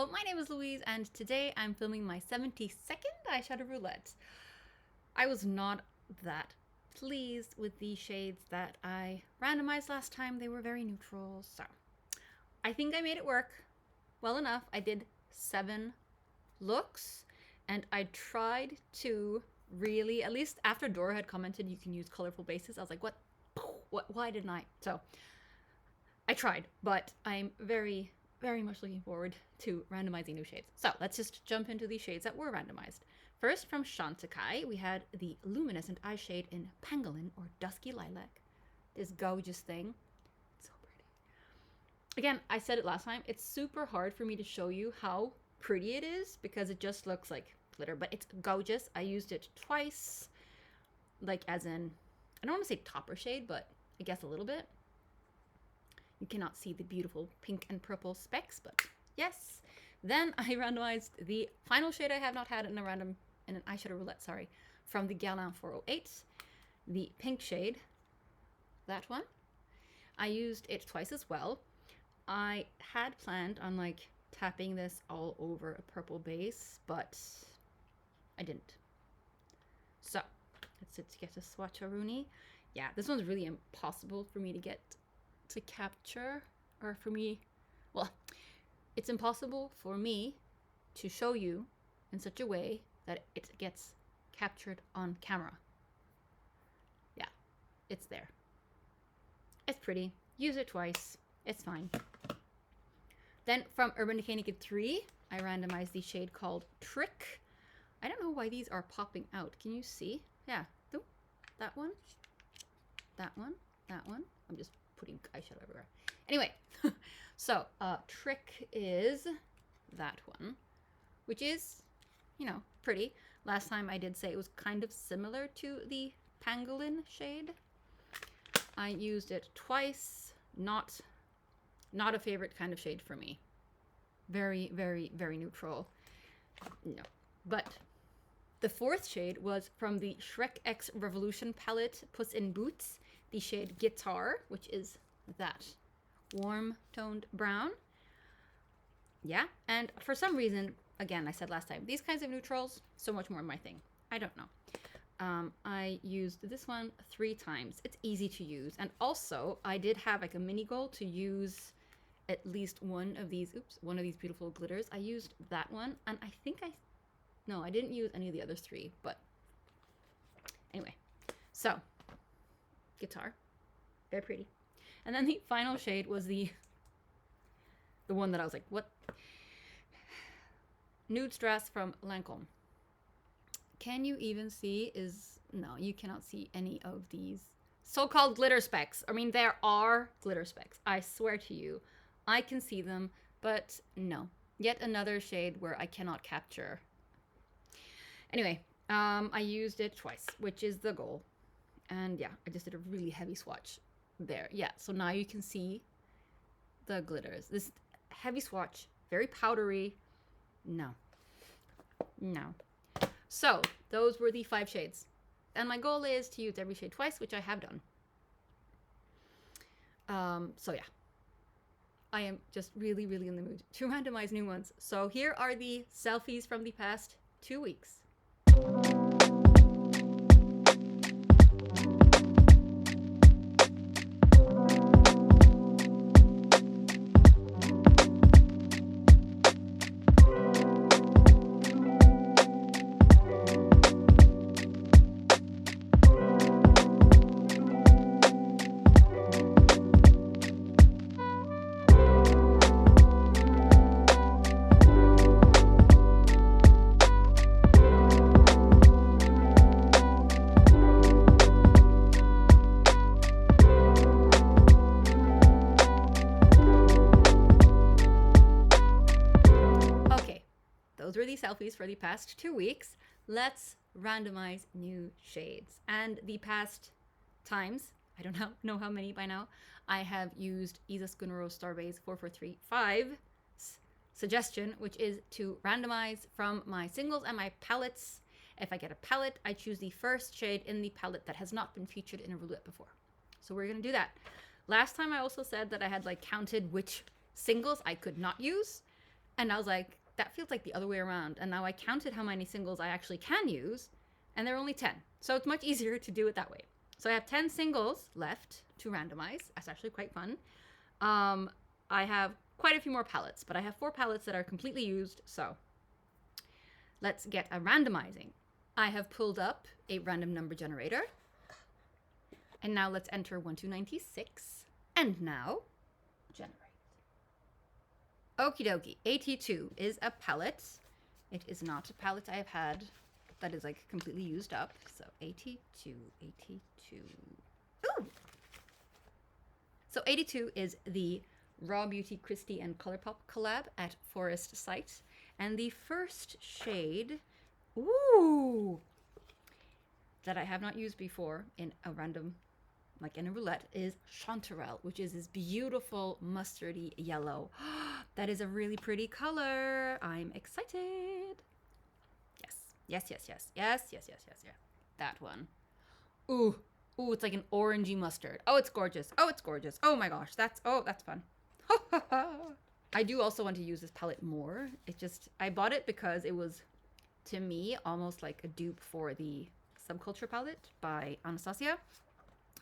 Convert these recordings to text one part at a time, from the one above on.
Hello, my name is Louise, and today I'm filming my 72nd eyeshadow roulette. I was not that pleased with the shades that I randomized last time. They were very neutral, so I think I made it work well enough. I did 7 looks, and I tried to really, at least after Dora had commented you can use colorful bases, I was like, what, why didn't I? So I tried, but I'm very much looking forward to randomizing new shades. So let's just jump into these shades that were randomized. First, from Chanterelle, we had the Luminescent Eye Shade in Pangolin, or Dusky Lilac. This gorgeous thing. It's so pretty. Again, I said it last time, it's super hard for me to show you how pretty it is because it just looks like glitter, but it's gorgeous. I used it twice, like as in, I don't want to say topper shade, but I guess a little bit. You cannot see the beautiful pink and purple specks, but yes. Then I randomized the final shade I have not had in an eyeshadow roulette, sorry, from the Guerlain 408, the pink shade, that one. I used it twice as well. I had planned on like tapping this all over a purple base, but I didn't. So let's get a swatch-a-rooney. Yeah, this one's really impossible for me to get to capture, or for me, well, it's impossible for me to show you in such a way that it gets captured on camera. Yeah, it's there. It's pretty. Use it twice. It's fine. Then from Urban Decay Naked 3, I randomized the shade called Trick. I don't know why these are popping out. Can you see? Yeah. Ooh, that one. That one. That one. I'm just putting eyeshadow everywhere. Anyway, so Trick is that one, which is, you know, pretty. Last time I did say it was kind of similar to the Pangolin shade. I used it twice. Not a favorite kind of shade for me. Very neutral. No. But the 4th shade was from the Shrek X Revolution palette, Puss in Boots, the shade Guitar, which is that warm toned brown. Yeah, and for some reason, again, I said last time, these kinds of neutrals, so much more my thing. I don't know. I used this one 3 times. It's easy to use. And also, I did have like a mini goal to use at least one of these beautiful glitters. I used that one, and I think no, I didn't use any of the other 3, but anyway. So, Guitar, very pretty. And then the final shade was the one that I was like, what? Nude Stress from Lancome. Can you even see no, you cannot see any of these so-called glitter specks. I mean, there are glitter specks. I swear to you, I can see them, but no. Yet another shade where I cannot capture. Anyway, I used it twice, which is the goal. And yeah, I just did a really heavy swatch there. Yeah, so now you can see the glitters. This heavy swatch, very powdery. No. So those were the 5 shades. And my goal is to use every shade twice, which I have done. So yeah. I am just really in the mood to randomize new ones. So here are the selfies from the past 2 weeks. Those were the selfies for the past 2 weeks. Let's randomize new shades. And the past times, I don't know how many by now, I have used Isa Skunaro Starbase 4435's suggestion, which is to randomize from my singles and my palettes. If I get a palette, I choose the first shade in the palette that has not been featured in a roulette before. So we're gonna do that. Last time I also said that I had like counted which singles I could not use. And I was like, that feels like the other way around. And now I counted how many singles I actually can use, and there are only 10. So it's much easier to do it that way. So I have 10 singles left to randomize. That's actually quite fun. I have quite a few more palettes, but I have 4 palettes that are completely used. So let's get a randomizing. I have pulled up a random number generator. And now let's enter 1 to 96. And now generate. Okie dokie. 82 is a palette. It is not a palette I have had that is like completely used up. So 82, 82. Ooh! So 82 is the RawBeautyKristi and ColourPop collab at Forest Sight. And the first shade, ooh, that I have not used before in a random, like in a roulette, is Chanterelle, which is this beautiful mustardy yellow. That is a really pretty color. I'm excited. Yes, yes, yes, yes, yes, yes, yes, yes, yes. That one. Ooh, ooh, it's like an orangey mustard. Oh, it's gorgeous. Oh, it's gorgeous. Oh my gosh, that's fun. I do also want to use this palette more. It just, I bought it because it was, to me, almost like a dupe for the Subculture palette by Anastasia,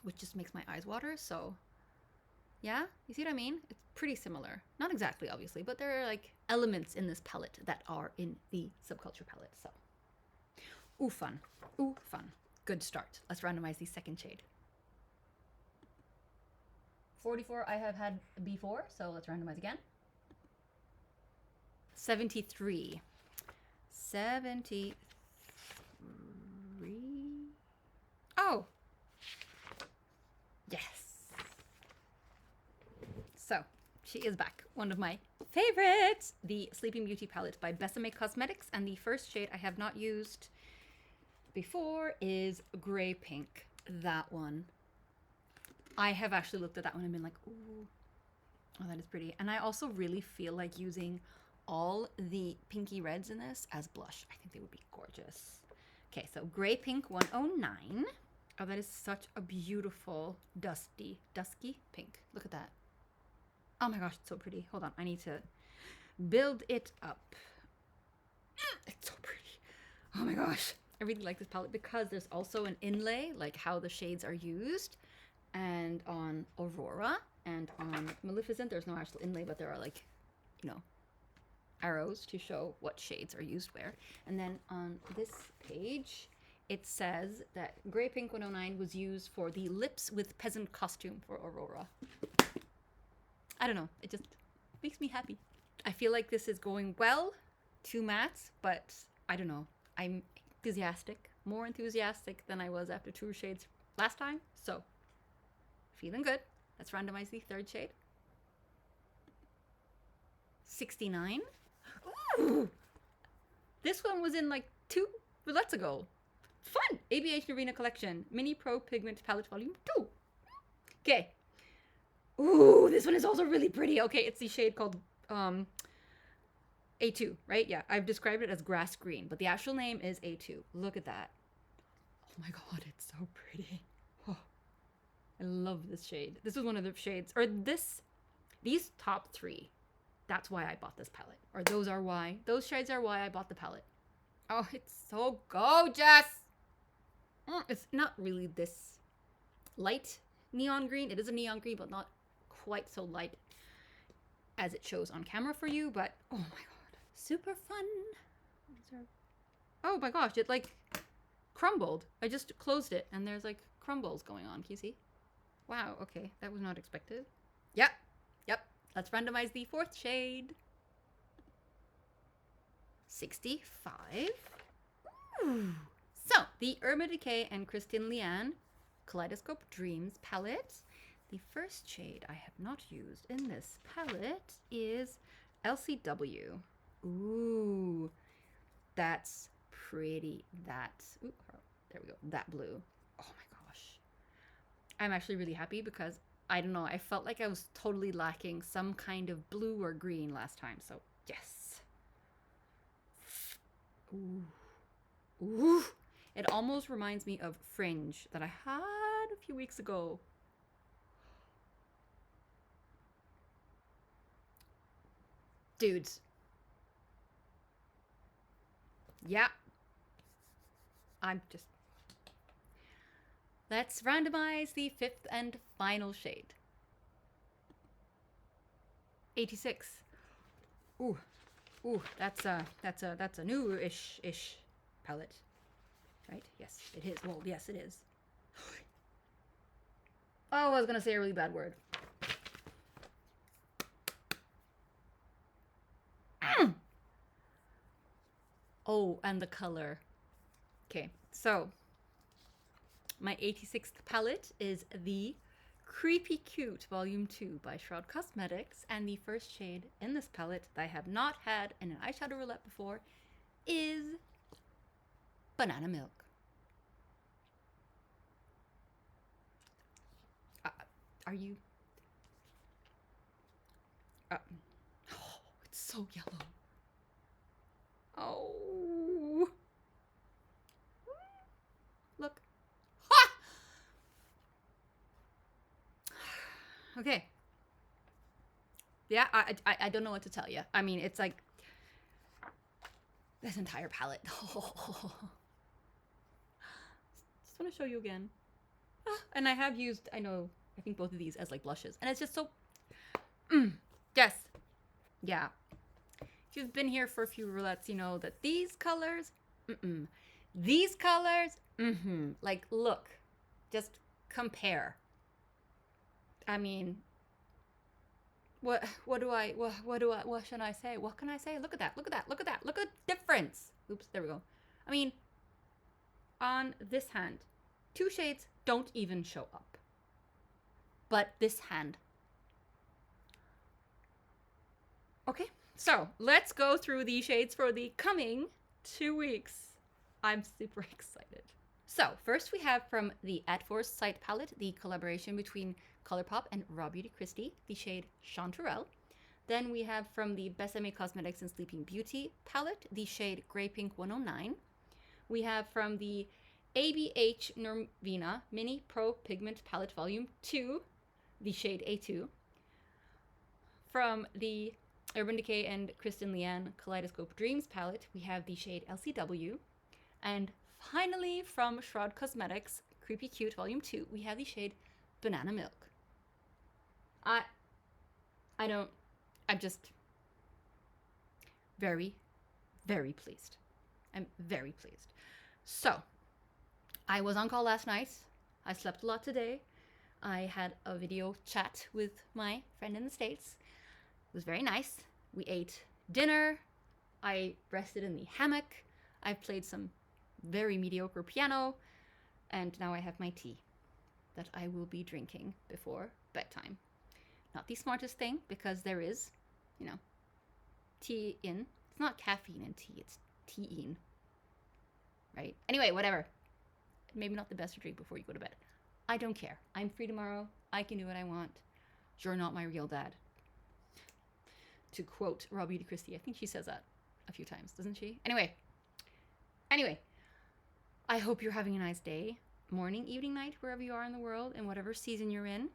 which just makes my eyes water. So yeah, you see what I mean? It's pretty similar. Not exactly, obviously, but there are like elements in this palette that are in the Subculture palette. So, ooh, fun. Ooh, fun. Good start. Let's randomize the second shade. 44 I have had before, so let's randomize again. 73. 73. Oh! Yes! So, she is back. One of my favorites! The Sleeping Beauty palette by Bésame Cosmetics, and the first shade I have not used before is Grey Pink. That one. I have actually looked at that one and been like, ooh, oh, that is pretty. And I also really feel like using all the pinky reds in this as blush. I think they would be gorgeous. Okay, so Grey Pink 109. Oh, that is such a beautiful dusky pink. Look at that. Oh my gosh, it's so pretty. Hold on, I need to build it up. It's so pretty. Oh my gosh. I really like this palette because there's also an inlay, like how the shades are used. And on Aurora and on Maleficent, there's no actual inlay, but there are like, you know, arrows to show what shades are used where. And then on this page, it says that Grey Pink 109 was used for the Lips with Peasant costume for Aurora. I don't know, it just makes me happy. I feel like this is going well to mattes, but I don't know. I'm enthusiastic, more enthusiastic than I was after 2 shades last time, so feeling good. Let's randomize the third shade. 69. Ooh! This one was in like 2 roulettes ago. Fun! ABH Norvina Collection. Mini Pro Pigment Palette Volume 2. Okay. Ooh, this one is also really pretty. Okay, it's the shade called A2, right? Yeah, I've described it as grass green, but the actual name is A2. Look at that. Oh my god, it's so pretty. Oh. I love this shade. This is one of the shades, or these top 3. That's why I bought this palette. Or those shades are why I bought the palette. Oh, it's so gorgeous. It's not really this light neon green. It is a neon green, but not quite so light as it shows on camera for you. But oh my god, super fun. Oh my gosh, it like crumbled. I just closed it and there's like crumbles going on. Can you see? Wow, okay, that was not expected. Yep. Let's randomize the 4th shade. 65. Ooh. So, the Urban Decay and Kristen Leanne Kaleidoscope Dreams palette. The first shade I have not used in this palette is LCW. Ooh, that's pretty. Ooh, there we go. That blue. Oh my gosh. I'm actually really happy because I don't know. I felt like I was totally lacking some kind of blue or green last time. So yes. Ooh. Ooh. It almost reminds me of Fringe that I had a few weeks ago. Dudes, Yeah. I'm just... Let's randomize the 5th and final shade. 86. Ooh. Ooh, that's a new-ish palette. Right? Yes, it is. Well, yes, it is. Oh, I was gonna say a really bad word. Oh, and the color. Okay, so my 86th palette is the Creepy Cute Volume 2 by Shroud Cosmetics, and the first shade in this palette that I have not had in an eyeshadow roulette before is Banana Milk. Are you... oh, it's so yellow. Oh. Look. Ha! Okay. Yeah, I don't know what to tell you. I mean, it's like this entire palette. Just want to show you again. And I have used, I think both of these as like blushes. And it's just so... yes. Yeah. If you've been here for a few roulettes, you know that these colors... These colors... Like, look. Just compare. I mean... What should I say? What can I say? Look at that. Look at that. Look at that. Look at the difference. Oops, there we go. I mean, on this hand, 2 shades don't even show up. But this hand. Okay, so let's go through the shades for the coming 2 weeks. I'm super excited. So first we have from the At Force Sight palette, the collaboration between ColourPop and RawBeautyKristi, the shade Chanterelle. Then we have from the Bésame Cosmetics and Sleeping Beauty palette, the shade Grey Pink 109. We have from the ABH Norvina Mini Pro Pigment Palette Volume 2, the shade A2. From the Urban Decay and Kristen Leanne Kaleidoscope Dreams palette, we have the shade LCW. And finally, from Shroud Cosmetics Creepy Cute Volume 2, we have the shade Banana Milk. I'm just very, very pleased. I'm very pleased. So, I was on call last night. I slept a lot today. I had a video chat with my friend in the States. It was very nice. We ate dinner. I rested in the hammock. I played some very mediocre piano. And now I have my tea that I will be drinking before bedtime. Not the smartest thing, because there is, tea in. It's not caffeine in tea, it's tea-in. Right? Anyway, whatever. Maybe not the best to drink before you go to bed. I don't care. I'm free tomorrow. I can do what I want. You're not my real dad. To quote RawBeautyKristi. I think she says that a few times, doesn't she? Anyway. I hope you're having a nice day. Morning, evening, night, wherever you are in the world, and whatever season you're in.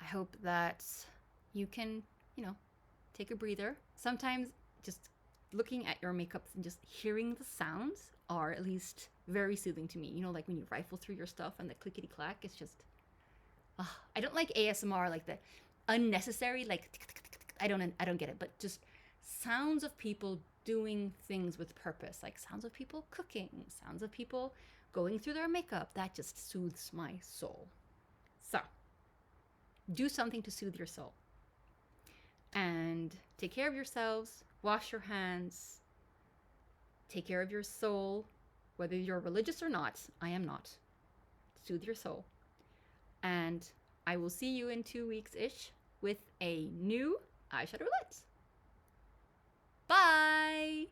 I hope that you can, take a breather. Sometimes just looking at your makeups and just hearing the sounds are at least very soothing to me. Like when you rifle through your stuff and the clickety clack, it's just, I don't like ASMR, like the unnecessary, like, I don't get it, but just sounds of people doing things with purpose, like sounds of people cooking, sounds of people going through their makeup, that just soothes my soul. So, do something to soothe your soul. And take care of yourselves, wash your hands, take care of your soul, whether you're religious or not. I am not. Soothe your soul. And I will see you in 2 weeks-ish with a new eyeshadow roulette. Bye!